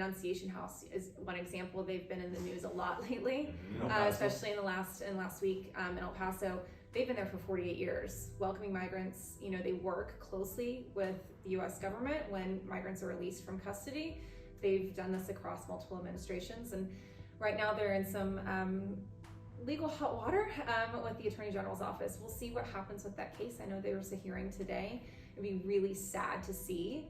Annunciation House is one example. They've been in the news a lot lately, especially in the last week in El Paso. They've been there for 48 years, welcoming migrants. You know, they work closely with the U.S. government when migrants are released from custody. They've done this across multiple administrations, and right now they're in some legal hot water with the Attorney General's office. We'll see what happens with that case. I know there was a hearing today. It'd be really sad to see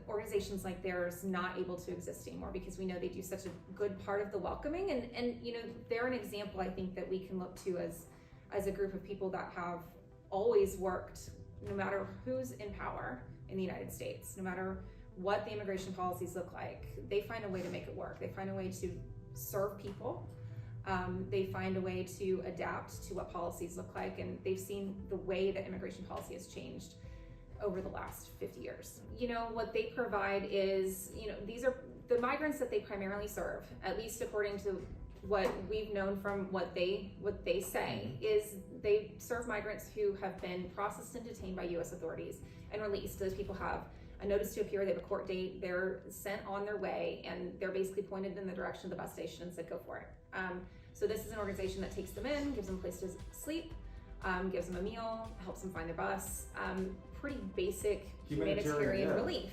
organizations like theirs not able to exist anymore, because we know they do such a good part of the welcoming, and you know, they're an example I think that we can look to as a group of people that have always worked, no matter who's in power in the United States, no matter what the immigration policies look like, they find a way to make it work. They find a way to serve people. They find a way to adapt to what policies look like, and they've seen the way that immigration policy has changed over the last 50 years. You know, what they provide is, you know, these are the migrants that they primarily serve, at least according to what we've known from what they say, is they serve migrants who have been processed and detained by U.S. authorities and released. Those people have a notice to appear, they have a court date, they're sent on their way, and they're basically pointed in the direction of the bus station and said, go for it. So this is an organization that takes them in, gives them a place to sleep, gives them a meal, helps them find their bus, pretty basic humanitarian relief.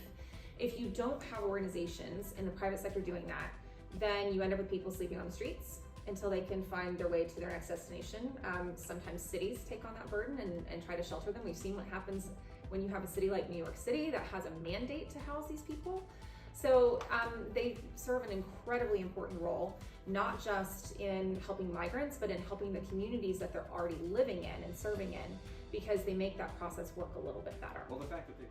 If you don't have organizations in the private sector doing that, then you end up with people sleeping on the streets until they can find their way to their next destination. Sometimes cities take on that burden and try to shelter them. We've seen what happens when you have a city like New York City that has a mandate to house these people. So they serve an incredibly important role, not just in helping migrants, but in helping the communities that they're already living in and serving in, because they make that process work a little bit better. Well, the fact that they